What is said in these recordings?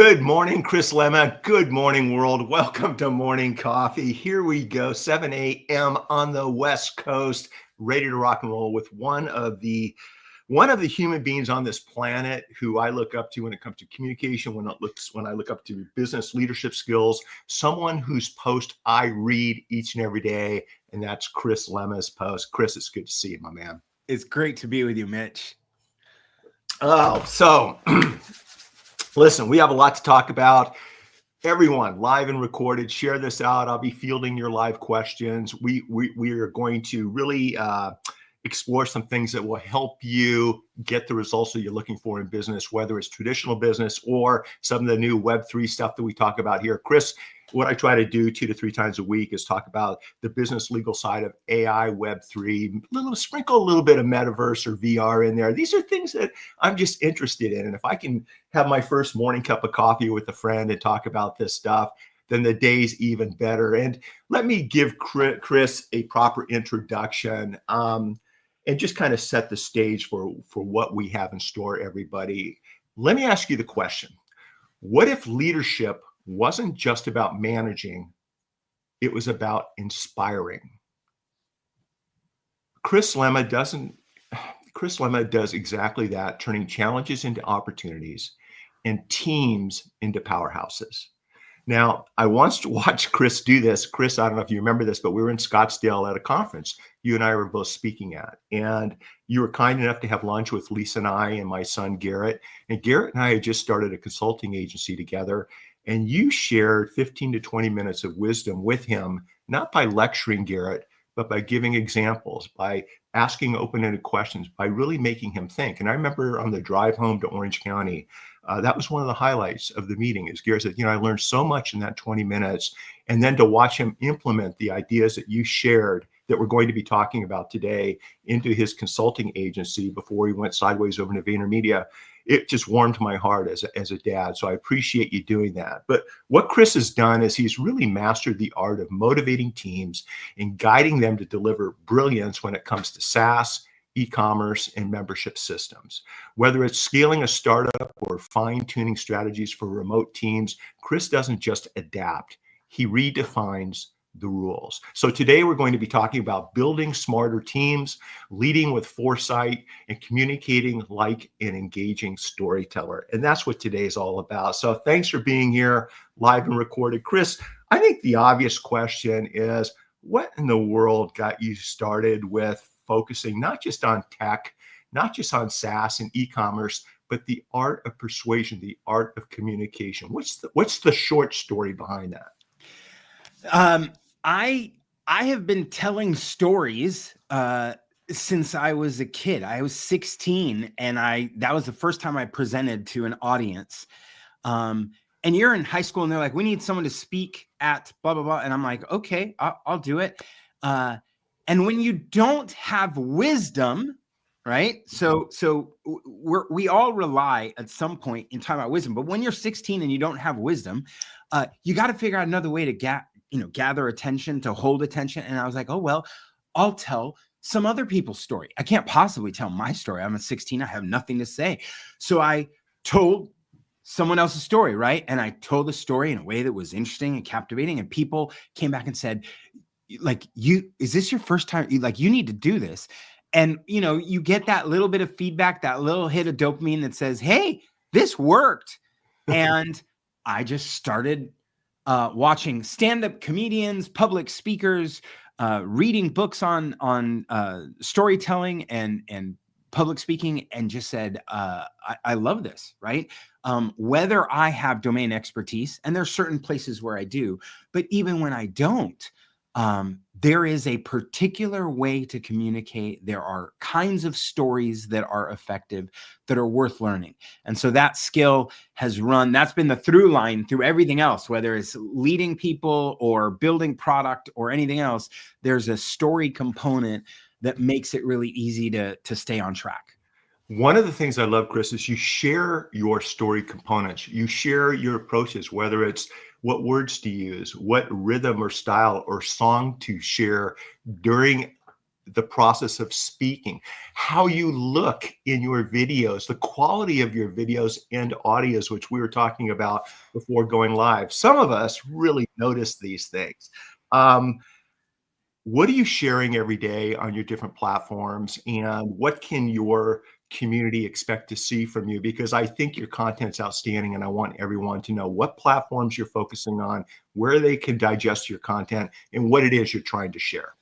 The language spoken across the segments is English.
Good morning, Chris Lema. Good morning, world. Welcome to Morning Coffee. Here we go, 7 a.m. on the West Coast, ready to rock and roll with one of the human beings on this planet who I look up to when it comes to communication, when I look up to business leadership skills, someone whose post I read each and every day, and that's Chris Lema's post. Chris, it's good to see you, my man. It's great to be with you, Mitch. Oh, so listen, we have a lot to talk about. Everyone, live and recorded, share this out. I'll be fielding your live questions. We are going to really explore some things that will help you get the results that you're looking for in business, whether it's traditional business or some of the new Web3 stuff that we talk about here. Chris, what I try to do 2 to 3 times a week is talk about the business legal side of AI, Web3, sprinkle a little bit of metaverse or VR in there. These are things that I'm just interested in. And if I can have my first morning cup of coffee with a friend and talk about this stuff, then the day's even better. And let me give Chris a proper introduction and just kind of set the stage for what we have in store, everybody. Let me ask you the question. What if leadership wasn't just about managing, it was about inspiring? Chris Lema does exactly that, turning challenges into opportunities and teams into powerhouses. Now, I once watched Chris do this. Chris, I don't know if you remember this, but we were in Scottsdale at a conference you and I were both speaking at. And you were kind enough to have lunch with Lisa and I and my son, Garrett. And Garrett and I had just started a consulting agency together. And you shared 15 to 20 minutes of wisdom with him, not by lecturing Garrett, but by giving examples, by asking open-ended questions, by really making him think. And I remember on the drive home to Orange County, that was one of the highlights of the meeting. Is Garrett said, I learned so much in that 20 minutes. And then to watch him implement the ideas that you shared that we're going to be talking about today into his consulting agency before he went sideways over to VaynerMedia, it just warmed my heart as a dad. So I appreciate you doing that. But what Chris has done is he's really mastered the art of motivating teams and guiding them to deliver brilliance when it comes to SaaS, e-commerce, and membership systems. Whether it's scaling a startup or fine-tuning strategies for remote teams, Chris doesn't just adapt, he redefines the rules. So today we're going to be talking about building smarter teams, leading with foresight, and communicating like an engaging storyteller. And that's what today is all about. So thanks for being here, live and recorded. Chris, I think the obvious question is, what in the world got you started with focusing not just on tech, not just on SaaS and e-commerce, but the art of persuasion, the art of communication? What's the short story behind that? I have been telling stories since I was a kid. I was 16, and that was the first time I presented to an audience. And you're in high school, and they're like, "We need someone to speak at blah blah blah," and I'm like, "Okay, I'll do it." And when you don't have wisdom, right? So we all rely at some point in time on wisdom. But when you're 16 and you don't have wisdom, you got to figure out another way to gather attention, to hold attention. And I was like, oh, well, I'll tell some other people's story. I can't possibly tell my story. I'm a 16. I have nothing to say. So I told someone else's story, right? And I told the story in a way that was interesting and captivating. And people came back and said, is this your first time? You need to do this. And, you get that little bit of feedback, that little hit of dopamine that says, hey, this worked. And I just started watching stand-up comedians, public speakers, reading books on storytelling and public speaking, and just said, I love this, right? Whether I have domain expertise, and there's certain places where I do, but even when I don't, there is a particular way to communicate. There are kinds of stories that are effective, that are worth learning. And so that skill that's been the through line through everything else, whether it's leading people or building product or anything else. There's a story component that makes it really easy to stay on track. One of the things I love, Chris, is you share your story components. You share your approaches, whether it's what words to use, what rhythm or style or song to share during the process of speaking, how you look in your videos, the quality of your videos and audios, which we were talking about before going live. Some of us really notice these things. What are you sharing every day on your different platforms, and what can your community expect to see from you? Because I think your content's outstanding, and I want everyone to know what platforms you're focusing on, where they can digest your content, and what it is you're trying to share.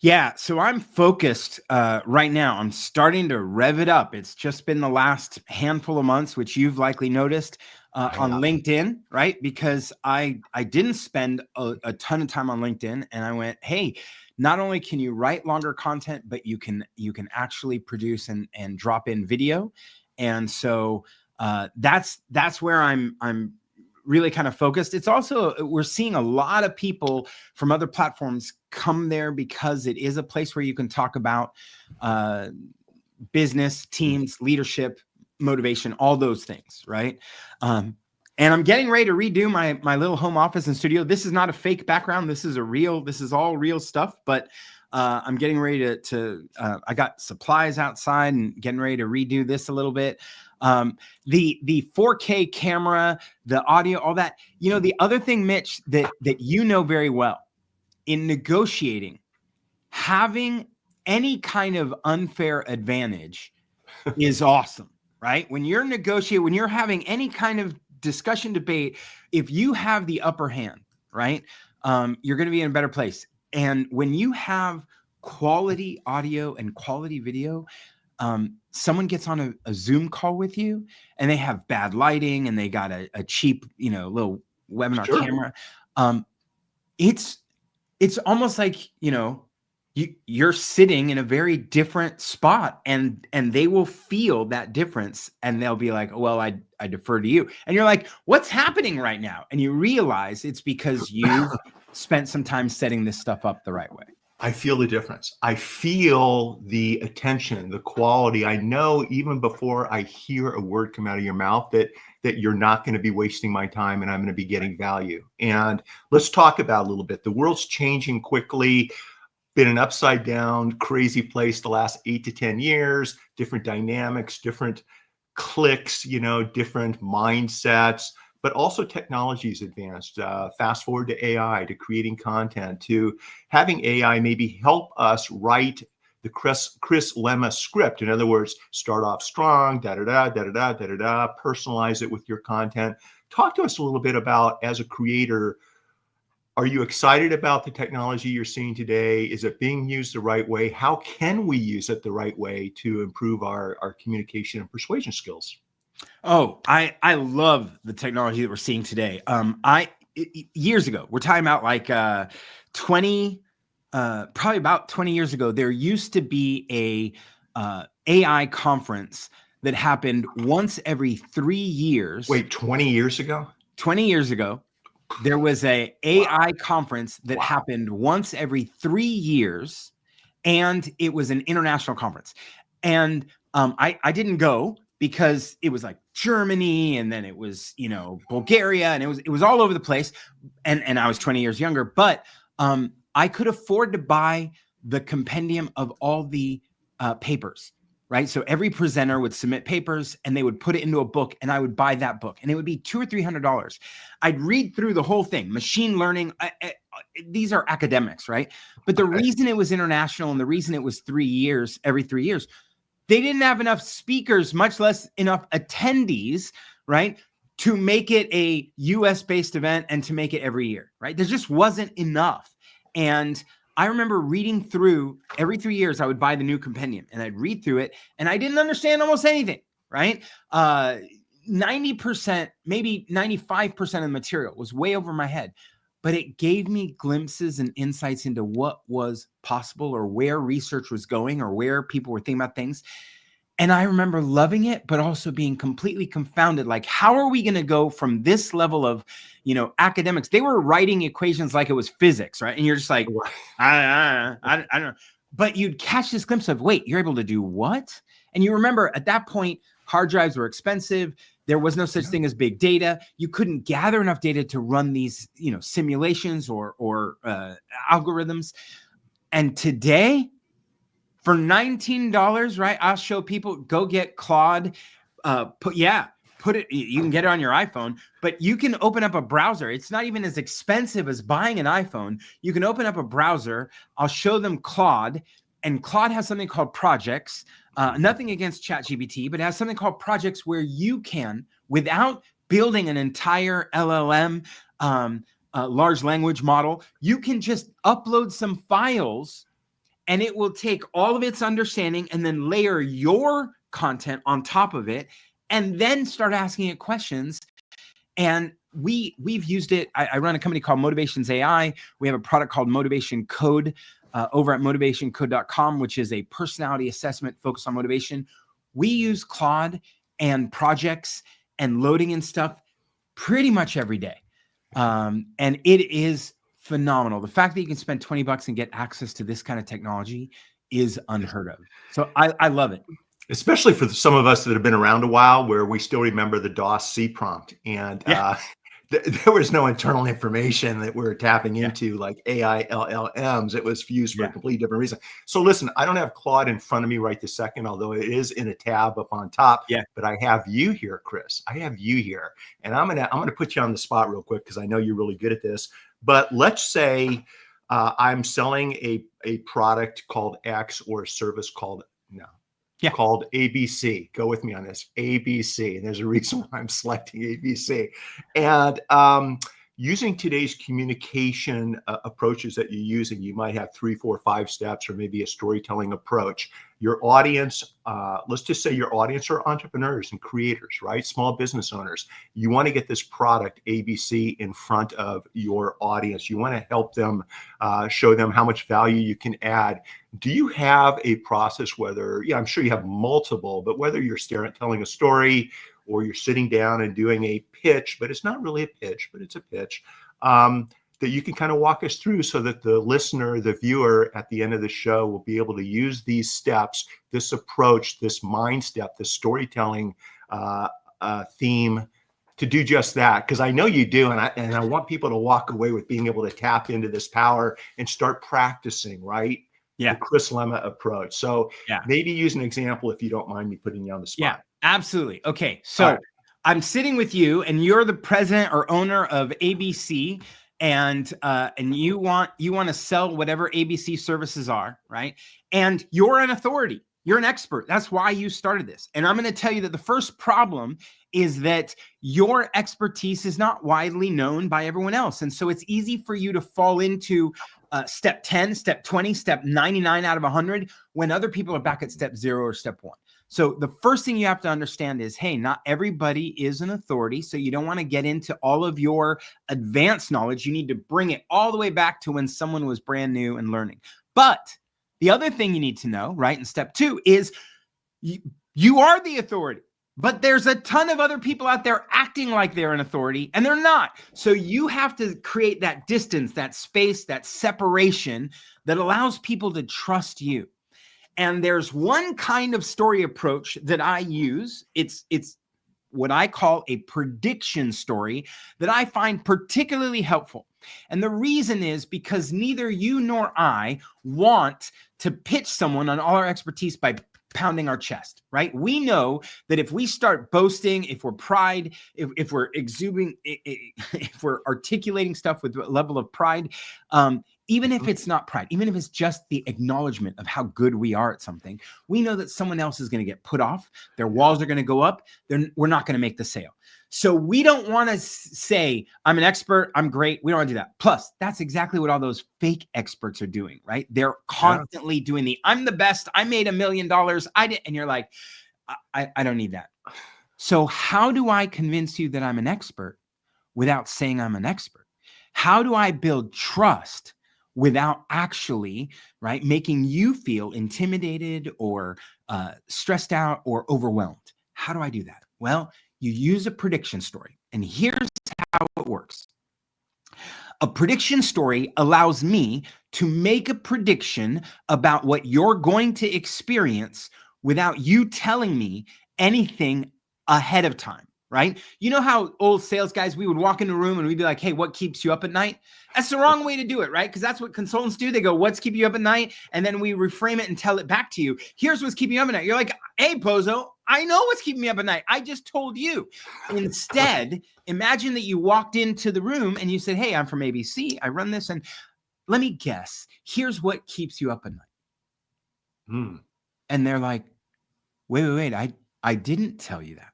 Yeah, so I'm focused right now. I'm starting to rev it up. It's just been the last handful of months, which you've likely noticed on LinkedIn, right? Because I didn't spend a ton of time on LinkedIn, and I went, hey, not only can you write longer content, but you can actually produce and drop in video. And so that's where I'm really kind of focused. It's also, we're seeing a lot of people from other platforms come there because it is a place where you can talk about business, teams, leadership, motivation, all those things, right? And I'm getting ready to redo my little home office and studio. This is not a fake background. This is all real stuff, but I'm getting ready to I got supplies outside and getting ready to redo this a little bit. The 4K camera, the audio, all that. You know, the other thing, Mitch, that you know very well, in negotiating, having any kind of unfair advantage is awesome, right? When you're negotiating, when you're having any kind of discussion, debate, if you have the upper hand, right, you're going to be in a better place. And when you have quality audio and quality video, someone gets on a Zoom call with you and they have bad lighting and they got a cheap, little webinar camera. It's almost like, you're sitting in a very different spot, and they will feel that difference, and they'll be like, well, I defer to you. And you're like, what's happening right now? And you realize it's because you spent some time setting this stuff up the right way. I feel the difference. I feel the attention, the quality. I know even before I hear a word come out of your mouth that you're not going to be wasting my time and I'm going to be getting value. And let's talk about a little bit. The world's changing quickly. Been an upside down, crazy place the last 8 to 10 years, different dynamics, different clicks, different mindsets, but also technology's advanced. Fast forward to AI, to creating content, to having AI maybe help us write the Chris Lema script. In other words, start off strong, personalize it with your content. Talk to us a little bit about, as a creator, are you excited about the technology you're seeing today? Is it being used the right way? How can we use it the right way to improve our communication and persuasion skills? Oh, I love the technology that we're seeing today. Years ago, we're talking about like probably about 20 years ago, there used to be a AI conference that happened once every 3 years. Wait, 20 years ago? 20 years ago, there was a AI conference that happened once every 3 years, and it was an international conference. And I didn't go because it was like Germany, and then it was, Bulgaria, and it was all over the place. And I was 20 years younger, but I could afford to buy the compendium of all the papers. Right. So every presenter would submit papers and they would put it into a book, and I would buy that book, and it would be $200 or $300. I'd read through the whole thing. Machine learning. These are academics. Right. But the reason it was international, and the reason it was 3 years, every 3 years, they didn't have enough speakers, much less enough attendees. Right. To make it a US based event and to make it every year. Right. There just wasn't enough. And I remember reading through, every 3 years, I would buy the new compendium and I'd read through it, and I didn't understand almost anything, right? 90%, maybe 95% of the material was way over my head, but it gave me glimpses and insights into what was possible, or where research was going, or where people were thinking about things. And I remember loving it, but also being completely confounded. Like, how are we going to go from this level of, academics? They were writing equations like it was physics, right? And you're just like, I don't know. But you'd catch this glimpse of, wait, you're able to do what? And you remember at that point, hard drives were expensive. There was no such thing as big data. You couldn't gather enough data to run these, simulations or algorithms. And today, For $19, right? I'll show people, go get Claude. Put it, you can get it on your iPhone, but you can open up a browser. It's not even as expensive as buying an iPhone. You can open up a browser. I'll show them Claude, and Claude has something called projects. Nothing against ChatGPT, but it has something called projects where you can, without building an entire LLM, large language model, you can just upload some files and it will take all of its understanding and then layer your content on top of it and then start asking it questions. And we've used it. I run a company called Motivations AI. We have a product called Motivation Code over at motivationcode.com, which is a personality assessment focused on motivation. We use Claude and projects and loading and stuff pretty much every day. And it is phenomenal. The fact that you can spend $20 and get access to this kind of technology is unheard of. So I love it. Especially for some of us that have been around a while, where we still remember the DOS C prompt, and there was no internal information that we're tapping into like AI LLMs. It was used for a completely different reason. So listen, I don't have Claude in front of me right this second, although it is in a tab up on top. But I have you here, Chris. I have you here, and I'm gonna put you on the spot real quick because I know you're really good at this. But let's say I'm selling a product called X or a service called called ABC. Go with me on this, ABC. And there's a reason why I'm selecting ABC. And using today's communication approaches that you're using, you might have 3, 4, 5 steps, or maybe a storytelling approach. Your audience, let's just say your audience are entrepreneurs and creators, right? Small business owners. You want to get this product ABC in front of your audience. You want to help them, show them how much value you can add. Do you have a process, whether, I'm sure you have multiple, but whether you're telling a story or you're sitting down and doing a pitch, but it's not really a pitch, but it's a pitch, that you can kind of walk us through so that the listener, the viewer at the end of the show will be able to use these steps, this approach, this mind step, this storytelling theme to do just that. Because I know you do, and I want people to walk away with being able to tap into this power and start practicing, right? The Chris Lema approach. So maybe use an example if you don't mind me putting you on the spot. Yeah, absolutely. Okay, so I'm sitting with you, and you're the president or owner of ABC, and you want to sell whatever ABC services are, right? And you're an authority. You're an expert. That's why you started this. And I'm going to tell you that the first problem is that your expertise is not widely known by everyone else. And so it's easy for you to fall into step 10, step 20, step 99 out of 100 when other people are back at step 0 or step 1. So the first thing you have to understand is, hey, not everybody is an authority. So you don't want to get into all of your advanced knowledge. You need to bring it all the way back to when someone was brand new and learning. But the other thing you need to know, right, in step 2 is you are the authority, but there's a ton of other people out there acting like they're an authority and they're not. So you have to create that distance, that space, that separation that allows people to trust you. And there's one kind of story approach that I use. It's what I call a prediction story that I find particularly helpful. And the reason is because neither you nor I want to pitch someone on all our expertise by pounding our chest, right? We know that if we start boasting, if we're pride, if we're exuding, if we're articulating stuff with a level of pride, even if it's not pride, even if it's just the acknowledgement of how good we are at something, we know that someone else is going to get put off. Their walls are going to go up. We're not going to make the sale. So we don't want to say, I'm an expert, I'm great. We don't want to do that. Plus, that's exactly what all those fake experts are doing, right? They're constantly doing the, I'm the best, I made $1 million, I did. And you're like, I don't need that. So how do I convince you that I'm an expert without saying I'm an expert? How do I build trust without actually, right, making you feel intimidated or stressed out or overwhelmed? How do I do that? Well, you use a prediction story. And here's how it works. A prediction story allows me to make a prediction about what you're going to experience without you telling me anything ahead of time. right? You know how old sales guys, we would walk in a room and we'd be like, hey, what keeps you up at night? That's the wrong way to do it, right? Because that's what consultants do. They go, what's keeping you up at night? And then we reframe it and tell it back to you. Here's what's keeping you up at night. You're like, hey, Bozo, I know what's keeping me up at night. I just told you. Instead, imagine that you walked into the room and you said, hey, I'm from ABC. I run this. And let me guess, here's what keeps you up at night. And they're like, wait, I didn't tell you that.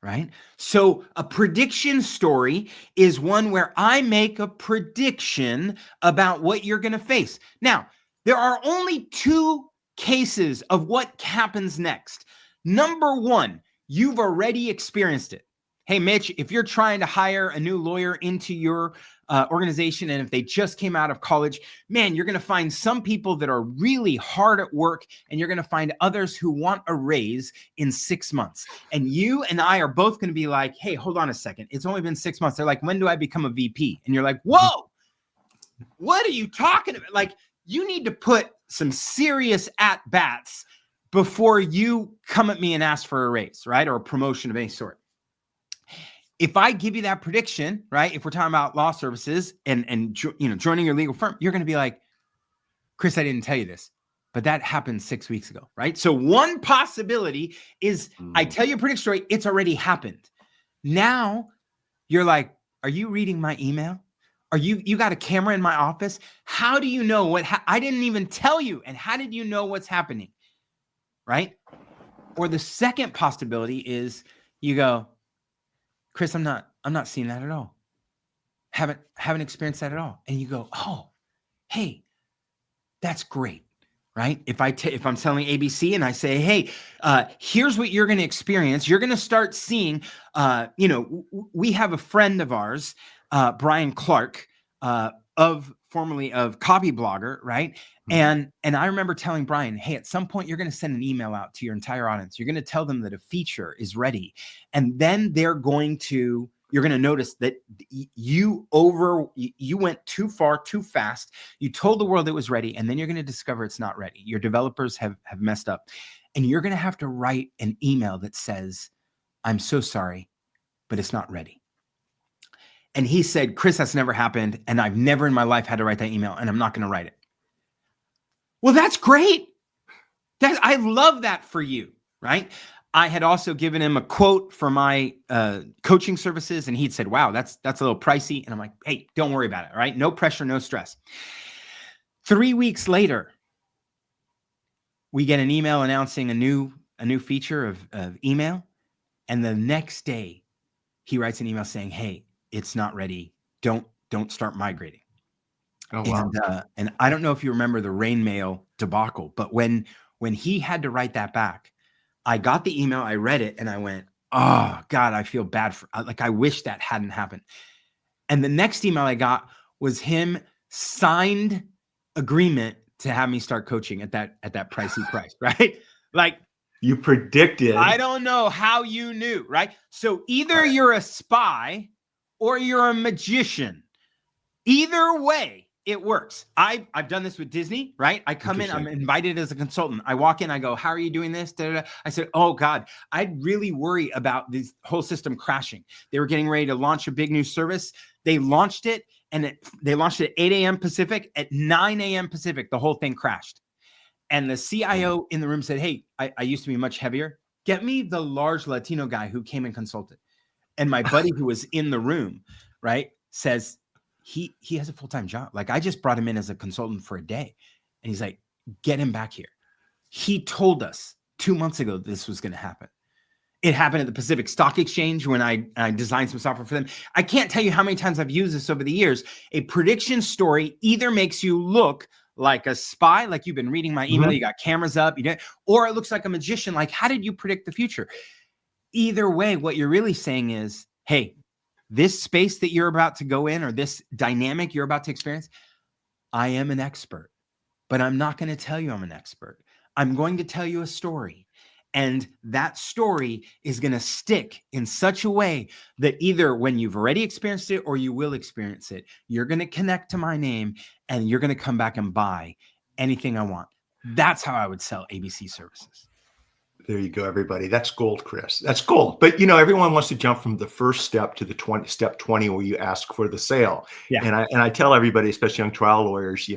Right? So a prediction story is one where I make a prediction about what you're going to face. Now, there are only two cases of what happens next. Number one, you've already experienced it. Hey, Mitch, if you're trying to hire a new lawyer into your organization, and if they just came out of college, man, you're going to find some people that are really hard at work, and you're going to find others who want a raise in 6 months. And you and I are both going to be like, hey, hold on a second. It's only been 6 months. They're like, when do I become a VP? And you're like, whoa, what are you talking about? Like, you need to put some serious at-bats before you come at me and ask for a raise, right? Or a promotion of any sort. If I give you that prediction, right? If we're talking about law services and joining your legal firm, you're going to be like, Chris, I didn't tell you this, but that happened 6 weeks ago, right? So one possibility is I tell you a prediction story, it's already happened. Now you're like, are you reading my email? Are you got a camera in my office? How do you know what I didn't even tell you? And how did you know what's happening? Right? Or the second possibility is you go, Chris, I'm not seeing that at all. Haven't experienced that at all. And you go, oh, hey, that's great, right? If I'm selling ABC and I say, hey, here's what you're going to experience. You're going to start seeing, we have a friend of ours, Brian Clark, formerly of Copy Blogger, right? And I remember telling Brian, hey, at some point you're going to send an email out to your entire audience. You're going to tell them that a feature is ready. And then you're going to notice that you went too far, too fast. You told the world it was ready. And then you're going to discover it's not ready. Your developers have messed up. And you're going to have to write an email that says, I'm so sorry, but it's not ready. And he said, Chris, that's never happened. And I've never in my life had to write that email, and I'm not going to write it. Well, that's great. I love that for you, right? I had also given him a quote for my coaching services, and he'd said, wow, that's a little pricey. And I'm like, hey, don't worry about it, right? No pressure, no stress. 3 weeks later, we get an email announcing a new feature of email. And the next day, he writes an email saying, hey, it's not ready. Don't start migrating. Oh, wow. And I don't know if you remember the rain mail debacle, but when he had to write that back, I got the email, I read it, and I went, oh God, I feel bad I wish that hadn't happened. And the next email I got was him signed agreement to have me start coaching at that pricey price, right? Like, you predicted. I don't know how you knew, right? So either you're a spy or you're a magician. Either way, it works. I've done this with Disney, right? I come in, I'm invited as a consultant. I walk in, I go, how are you doing this? Da, da, da. I said, oh God, I'd really worry about this whole system crashing. They were getting ready to launch a big new service. They launched it, and they launched it at 8 a.m. Pacific. At 9 a.m. Pacific, the whole thing crashed. And the CIO in the room said, hey, I used to be much heavier. Get me the large Latino guy who came and consulted. And my buddy who was in the room, right, says, he has a full-time job. Like, I just brought him in as a consultant for a day. And he's like, get him back here. He told us 2 months ago this was going to happen. It happened at the Pacific Stock Exchange when I designed some software for them. I can't tell you how many times I've used this over the years. A prediction story either makes you look like a spy, like you've been reading my email, you got cameras up, or it looks like a magician, like, how did you predict the future? Either way, what you're really saying is, hey, this space that you're about to go in, or this dynamic you're about to experience, I am an expert, but I'm not going to tell you I'm an expert. I'm going to tell you a story. And that story is going to stick in such a way that either when you've already experienced it or you will experience it, you're going to connect to my name and you're going to come back and buy anything I want. That's how I would sell ABC services. There you go, everybody. That's gold, Chris. That's gold. But everyone wants to jump from the first step to the step 20 where you ask for the sale. Yeah. And I tell everybody, especially young trial lawyers,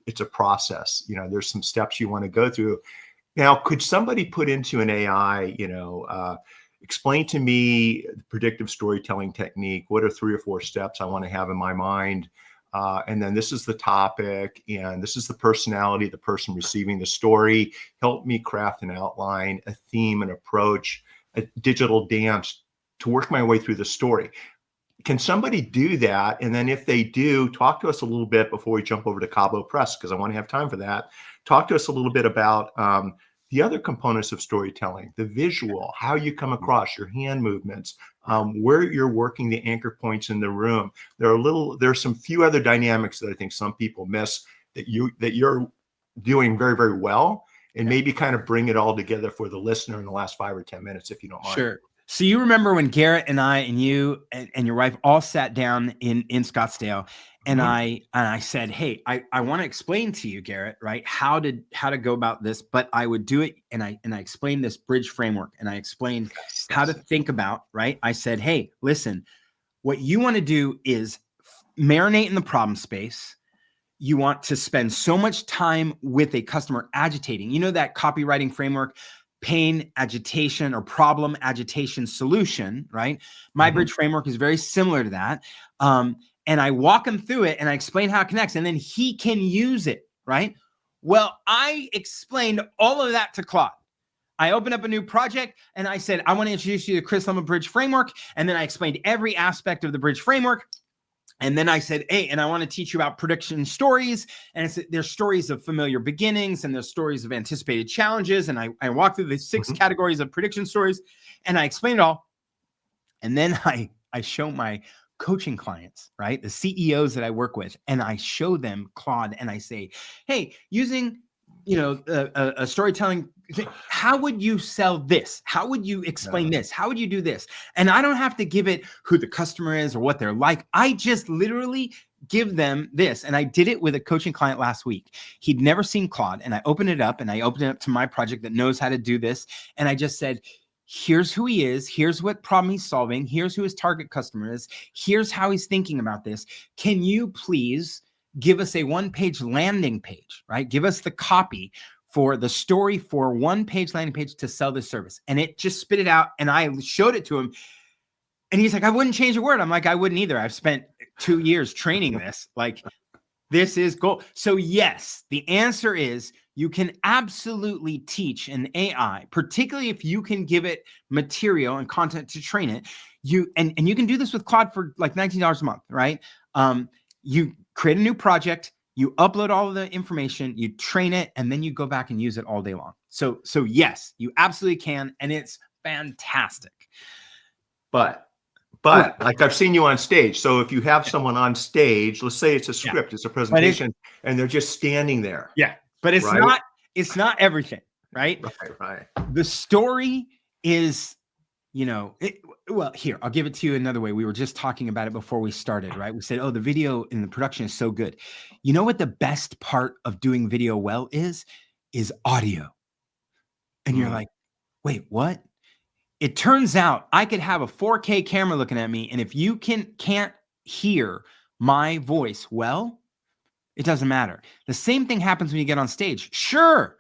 it's a process. There's some steps you want to go through. Now, could somebody put into an AI, explain to me the predictive storytelling technique? What are 3 or 4 steps I want to have in my mind? And then this is the topic, and this is the personality, the person receiving the story. Help me craft an outline, a theme, an approach, a digital dance to work my way through the story. Can somebody do that? And then if they do, talk to us a little bit before we jump over to Cabo Press, because I want to have time for that. Talk to us a little bit about the other components of storytelling, the visual, how you come across, your hand movements, where you're working the anchor points in the room. There's some few other dynamics that I think some people miss that you're doing very, very well, and maybe kind of bring it all together for the listener in the last 5 or 10 minutes, if you don't mind. Sure. So you remember when Garrett and I and you and your wife all sat down in Scottsdale, and I said, hey, I want to explain to you, Garrett, right, how to go about this, but I would do it. And I explained this bridge framework, and I explained how to think about, right. I said, hey, listen, what you want to do is marinate in the problem space. You want to spend so much time with a customer agitating, that copywriting framework, pain, agitation, or problem, agitation, solution, right? My bridge framework is very similar to that. And I walk him through it and I explain how it connects, and then he can use it, right? Well, I explained all of that to Claude. I opened up a new project and I said, I want to introduce you to Chris Lema Bridge Framework. And then I explained every aspect of the bridge framework. And then I said, hey, and I want to teach you about prediction stories. And there's stories of familiar beginnings, and there's stories of anticipated challenges. And I walked through the 6 categories of prediction stories, and I explained it all. And then I show my coaching clients, right, the CEOs that I work with, and I show them Claude, and I say, hey, using a storytelling thing, how would you sell this? How would you explain this? How would you do this? And I don't have to give it who the customer is or what they're like. I just literally give them this. And I did it with a coaching client last week. He'd never seen Claude, and I opened it up to my project that knows how to do this. And I just said, here's who he is. Here's what problem he's solving. Here's who his target customer is. Here's how he's thinking about this. Can you please give us a 1-page landing page, right? Give us the copy for the story for 1-page landing page to sell this service. And it just spit it out. And I showed it to him. And he's like, I wouldn't change a word. I'm like, I wouldn't either. I've spent 2 years training this. Like, this is gold. So yes, the answer is you can absolutely teach an AI, particularly if you can give it material and content to train it. And you can do this with Claude for like $19 a month, right? You create a new project, you upload all of the information, you train it, and then you go back and use it all day long. So yes, you absolutely can, and it's fantastic. But like I've seen you on stage. So if you have someone on stage, let's say it's a script, it's a presentation, and they're just standing there. Yeah, but it's not everything, right? Right. The story is, well, here, I'll give it to you another way. We were just talking about it before we started, right? We said, oh, the video in the production is so good. You know what the best part of doing video well is audio. And you're like, wait, what? It turns out I could have a 4K camera looking at me, and if you can't hear my voice well, it doesn't matter. The same thing happens when you get on stage. Sure,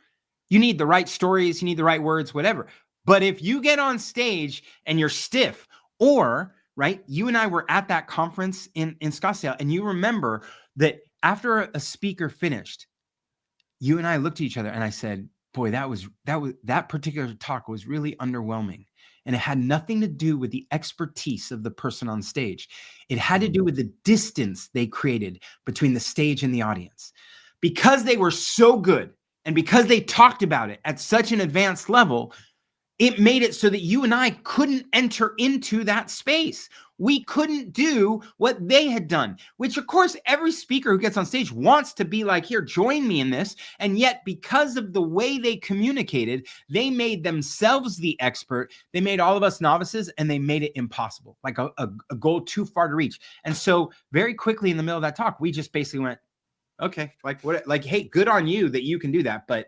you need the right stories, you need the right words, whatever. But if you get on stage and you're stiff, or, right, you and I were at that conference in Scottsdale, and you remember that after a speaker finished, you and I looked at each other and I said, boy, that particular talk was really underwhelming. And it had nothing to do with the expertise of the person on stage. It had to do with the distance they created between the stage and the audience. Because they were so good, and because they talked about it at such an advanced level, it made it so that you and I couldn't enter into that space. We couldn't do what they had done, which of course, every speaker who gets on stage wants to be like, here, join me in this. And yet, because of the way they communicated, they made themselves the expert. They made all of us novices, and they made it impossible, like a goal too far to reach. And so very quickly in the middle of that talk, we just basically went, okay, like what, like, hey, good on you that you can do that. But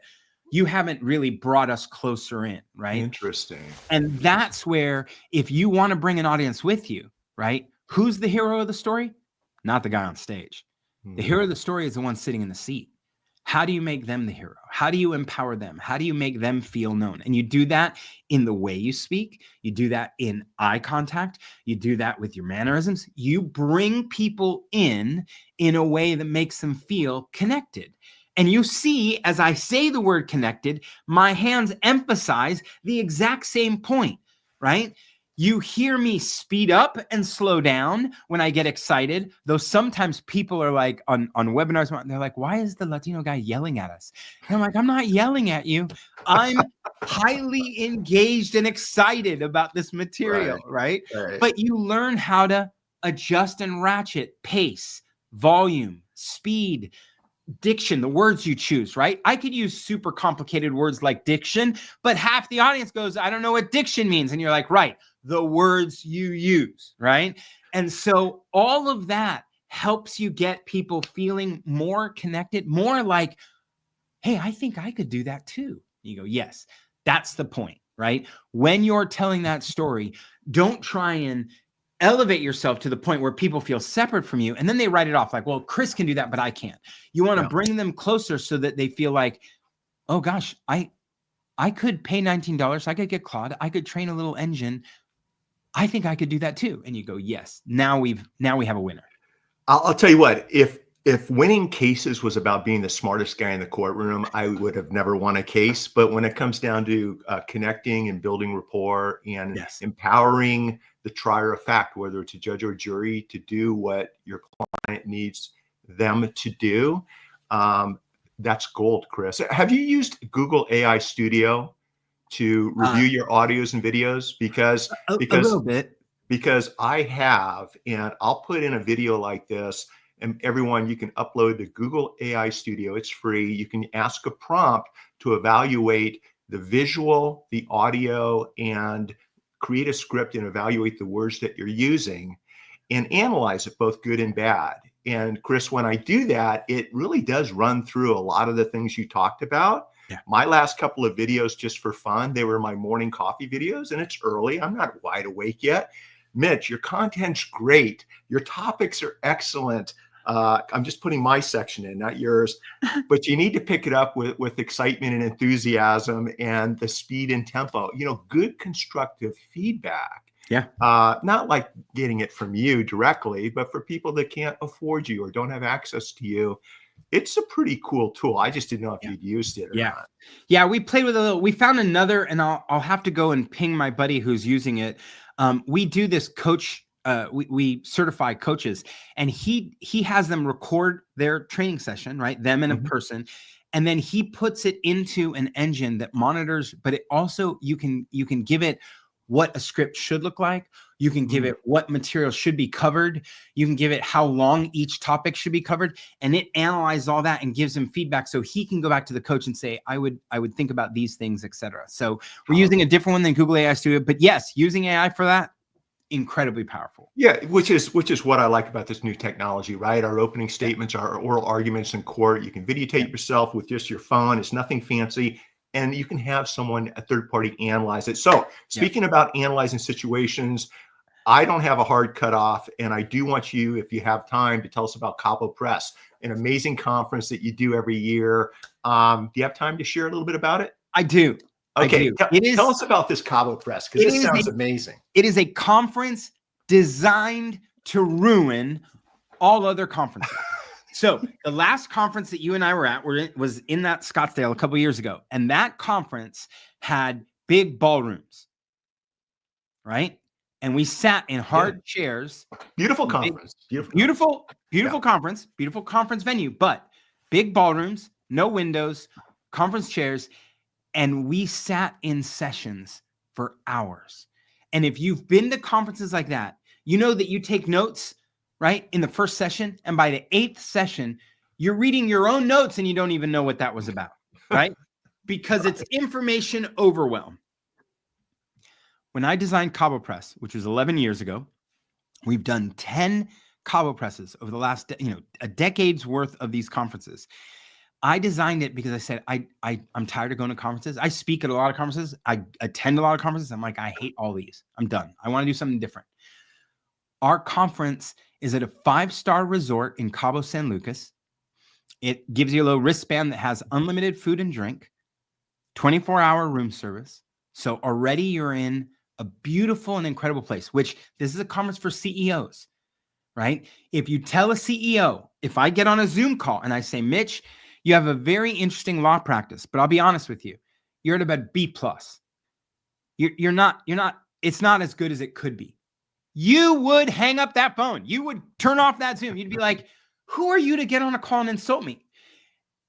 you haven't really brought us closer in, right? Interesting. And that's where, if you want to bring an audience with you, right? Who's the hero of the story? Not the guy on stage. The hero of the story is the one sitting in the seat. How do you make them the hero? How do you empower them? How do you make them feel known? And you do that in the way you speak. You do that in eye contact. You do that with your mannerisms. You bring people in a way that makes them feel connected. And you see, as I say the word connected, my hands emphasize the exact same point, right? You hear me speed up and slow down when I get excited, though sometimes people are like on webinars, they're like, why is the Latino guy yelling at us? And I'm like, I'm not yelling at you. I'm highly engaged and excited about this material, right? But you learn how to adjust and ratchet pace, volume, speed, diction, the words you choose, right? I could use super complicated words like diction, but half the audience goes, I don't know what diction means. And you're like, right, the words you use, right? And so all of that helps you get people feeling more connected, more like, hey, I think I could do that too. You go, yes, that's the point, right? When you're telling that story, don't try and elevate yourself to the point where people feel separate from you. And then they write it off like, well, Chris can do that, but I can't. You want to bring them closer so that they feel like, oh gosh, I could pay $19. I could get Claude. I could train a little engine. I think I could do that too. And you go, yes, now we have a winner. I'll tell you what, if winning cases was about being the smartest guy in the courtroom, I would have never won a case. But when it comes down to connecting and building rapport and empowering the trier of fact, whether it's a judge or jury, to do what your client needs them to do, that's gold, Chris. Have you used Google AI Studio to review your audios and videos? Because a little bit. Because I have, and I'll put in a video like this, and everyone, you can upload to Google AI Studio. It's free. You can ask a prompt to evaluate the visual, the audio, and create a script and evaluate the words that you're using and analyze it, both good and bad. And Chris, when I do that, it really does run through a lot of the things you talked about. Yeah. My last couple of videos, just for fun, they were my morning coffee videos, and it's early. I'm not wide awake yet. Mitch, your content's great. Your topics are excellent. I'm just putting my section in, not yours, but you need to pick it up with excitement and enthusiasm and the speed and tempo, good constructive feedback. Yeah. Not like getting it from you directly, but for people that can't afford you or don't have access to you. It's a pretty cool tool. I just didn't know if you'd used it or not. Yeah, we played with a little. We found another, and I'll have to go and ping my buddy who's using it. We do this coach. We certify coaches, and he has them record their training session, right? Them in a person, and then he puts it into an engine that monitors. But it also you can give it what a script should look like. You can give it what material should be covered. You can give it how long each topic should be covered, and it analyzes all that and gives him feedback so he can go back to the coach and say, I would think about these things, etc. So we're using a different one than Google AI Studio, but yes, using AI for that, incredibly powerful. Yeah, which is what I like about this new technology, right? Our opening statements, our oral arguments in court. You can videotape yourself with just your phone. It's nothing fancy. And you can have someone, a third party, analyze it. So speaking about analyzing situations, I don't have a hard cutoff, and I do want you, if you have time, to tell us about Cabo Press, an amazing conference that you do every year. Do you have time to share a little bit about it? I do. Okay, tell us about this Cabo Press, because this sounds amazing. It is a conference designed to ruin all other conferences. So the last conference that you and I were at was in that Scottsdale a couple of years ago. And that conference had big ballrooms, right? And we sat in hard chairs. Beautiful conference. Beautiful conference, beautiful conference venue, but big ballrooms, no windows, conference chairs. And we sat in sessions for hours. And if you've been to conferences like that, you know that you take notes, right, in the first session. And by the 8th session, you're reading your own notes and you don't even know what that was about, right? Because it's information overwhelm. When I designed Cabo Press, which was 11 years ago, we've done 10 Cabo Presses over the last, a decade's worth of these conferences. I designed it because I said, I'm tired of going to conferences. I speak at a lot of conferences. I attend a lot of conferences. I'm like, I hate all these. I'm done. I want to do something different. Our conference is at a 5-star resort in Cabo San Lucas. It gives you a little wristband that has unlimited food and drink, 24-hour room service. So already you're in a beautiful and incredible place, which this is a conference for CEOs, right? If you tell a CEO, if I get on a Zoom call and I say, Mitch, you have a very interesting law practice, but I'll be honest with you, you're at about B+. You're not, it's not as good as it could be. You would hang up that phone. You would turn off that Zoom. You'd be like, who are you to get on a call and insult me?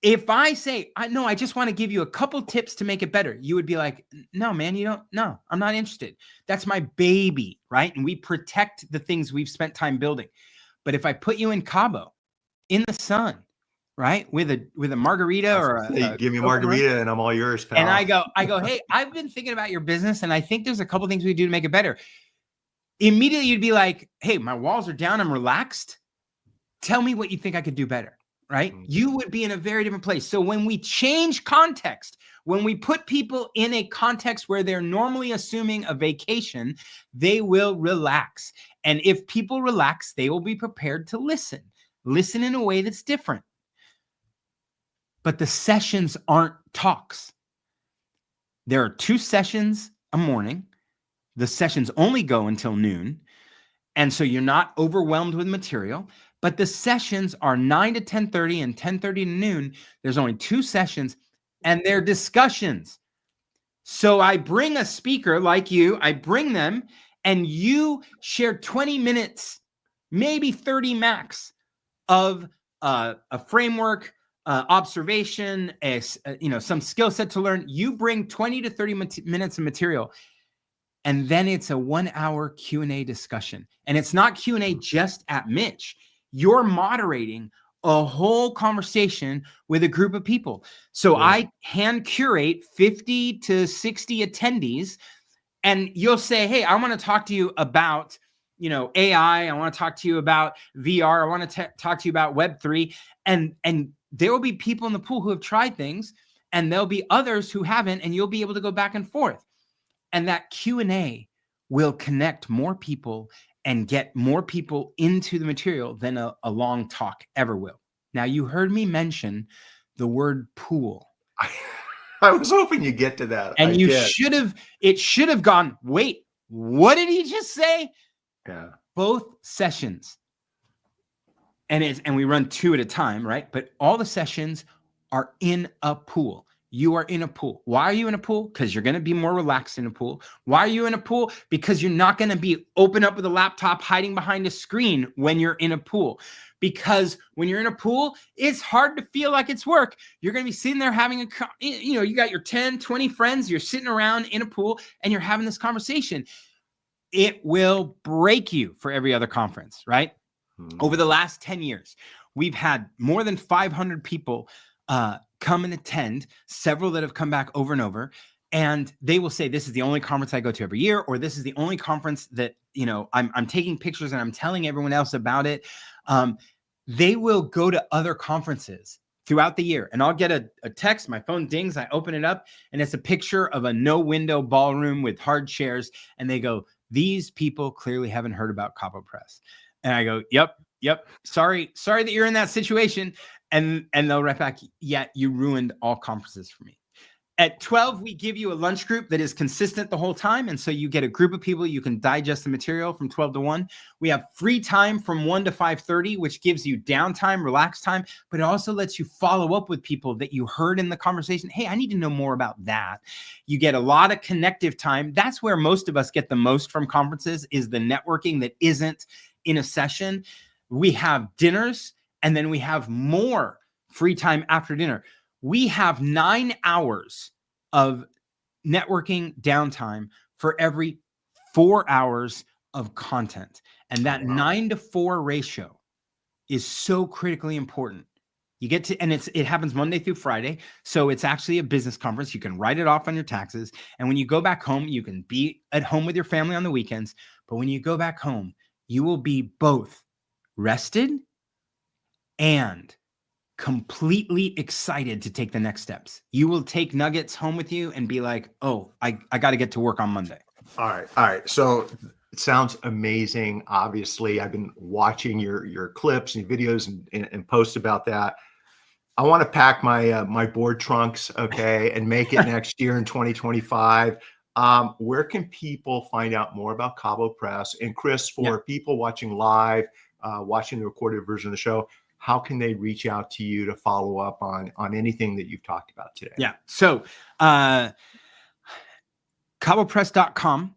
If I say, I just want to give you a couple tips to make it better, you would be like, no, man, no, I'm not interested. That's my baby, right? And we protect the things we've spent time building. But if I put you in Cabo, in the sun, right, with a margarita or give me a margarita and I'm all yours, pal. And I go, hey, I've been thinking about your business and I think there's a couple things we do to make it better. Immediately you'd be like, hey, my walls are down. I'm relaxed. Tell me what you think I could do better, right? Mm-hmm. You would be in a very different place. So when we change context, when we put people in a context where they're normally assuming a vacation, they will relax. And if people relax, they will be prepared to listen in a way that's different. But the sessions aren't talks. There are 2 sessions a morning. The sessions only go until noon. And so you're not overwhelmed with material, but the sessions are 9 to 10:30 and 10:30 to noon. There's only 2 sessions and they're discussions. So I bring a speaker like you, I bring them and you share 20 minutes, maybe 30 max of a framework, observation, some skill set to learn. You bring 20 to 30 minutes of material. And then it's a 1-hour Q&A discussion. And it's not Q&A just at Mitch. You're moderating a whole conversation with a group of people. So yeah. I hand curate 50 to 60 attendees. And you'll say, hey, I want to talk to you about, AI. I want to talk to you about VR. I want to talk to you about Web3. And there will be people in the pool who have tried things. And there'll be others who haven't. And you'll be able to go back and forth. And that Q&A will connect more people and get more people into the material than a long talk ever will. Now, you heard me mention the word pool. I was hoping you get to that. And it should have gone, wait, what did he just say? Yeah. Both sessions. And we run 2 at a time, right? But all the sessions are in a pool. You are in a pool. Why are you in a pool? Because you're going to be more relaxed in a pool. Why are you in a pool? Because you're not going to be open up with a laptop hiding behind a screen when you're in a pool. Because when you're in a pool, it's hard to feel like it's work. You're going to be sitting there having you got your 10, 20 friends. You're sitting around in a pool and you're having this conversation. It will break you for every other conference, right? Mm-hmm. Over the last 10 years, we've had more than 500 people come and attend, several that have come back over and over, and they will say, this is the only conference I go to every year, or this is the only conference that, I'm taking pictures and I'm telling everyone else about it. They will go to other conferences throughout the year, and I'll get a text, my phone dings, I open it up, and it's a picture of a no window ballroom with hard chairs, and they go, these people clearly haven't heard about Cabo Press. And I go, yep. Sorry that you're in that situation. And they'll write back, yeah, you ruined all conferences for me. At 12, we give you a lunch group that is consistent the whole time. And so you get a group of people, you can digest the material from 12 to 1. We have free time from 1 to 5:30, which gives you downtime, relaxed time, but it also lets you follow up with people that you heard in the conversation. Hey, I need to know more about that. You get a lot of connective time. That's where most of us get the most from conferences, is the networking that isn't in a session. We have dinners. And then we have more free time after dinner. We have 9 hours of networking downtime for every 4 hours of content. And that 9 to 4 ratio is so critically important. You get to, and it happens Monday through Friday. So it's actually a business conference. You can write it off on your taxes. And when you go back home, you can be at home with your family on the weekends. But when you go back home, you will be both rested and completely excited to take the next steps. You will take nuggets home with you and be like, oh, I got to get to work on Monday. All right. All right. So it sounds amazing. Obviously, I've been watching your clips and videos and posts about that. I want to pack my my board trunks, okay, and make it next year in 2025. Where can people find out more about Cabo Press? And Chris, for people watching live, watching the recorded version of the show, how can they reach out to you to follow up on anything that you've talked about today? Yeah. So cabopress.com.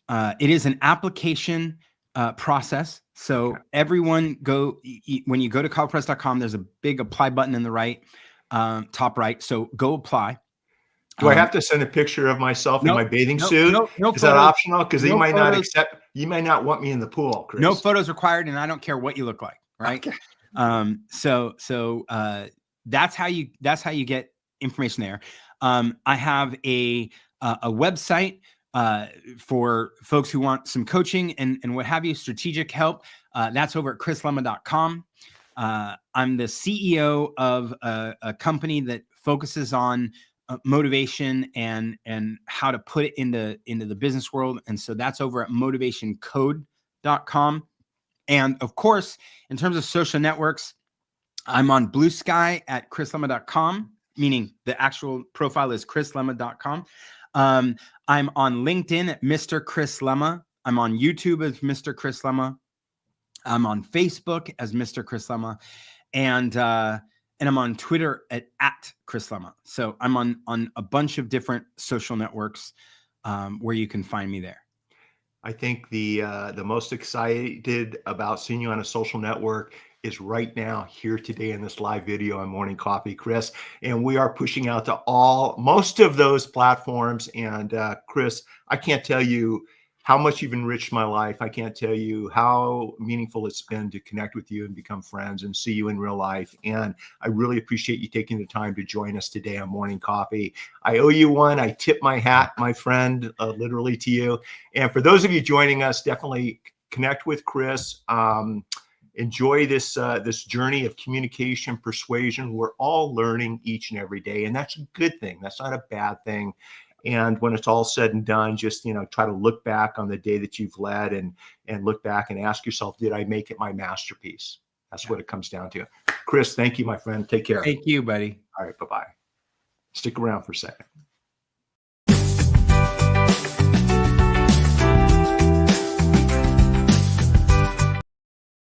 It is an application process. So everyone when you go to cabopress.com, there's a big apply button in the right, top right. So go apply. Do I have to send a picture of myself in my bathing suit? No Is that optional? Because no you might not photos. accept, you may not want me in the pool, Chris. No photos required, and I don't care what you look like, right? Okay. So that's how you get information there. I have a website for folks who want some coaching and what have you, strategic help. That's over at chrislema.com. I'm the CEO of a company that focuses on motivation and how to put it into the business world. And so that's over at motivationcode.com. And of course, in terms of social networks, I'm on Blue Sky at chrislema.com, meaning the actual profile is chrislema.com. I'm on LinkedIn at Mr. Chris Lema. I'm on YouTube as Mr. Chris Lema. I'm on Facebook as Mr. Chris Lema. And I'm on Twitter at Chris Lema. So I'm on a bunch of different social networks where you can find me there. I think the most excited about seeing you on a social network is right now here today in this live video on Morning Coffee, Chris. And we are pushing out to most of those platforms. And Chris, I can't tell you how much you've enriched my life. I can't tell you how meaningful it's been to connect with you and become friends and see you in real life. And I really appreciate you taking the time to join us today on Morning Coffee. I owe you one. I tip my hat, my friend, literally to you. And for those of you joining us, definitely connect with Chris. Enjoy this journey of communication, persuasion. We're all learning each and every day, and that's a good thing. That's not a bad thing. And when it's all said and done, just try to look back on the day that you've led and look back and ask yourself, did I make it my masterpiece? That's what it comes down to. Chris, thank you, my friend. Take care. Thank you, buddy. All right, bye-bye. Stick around for a second.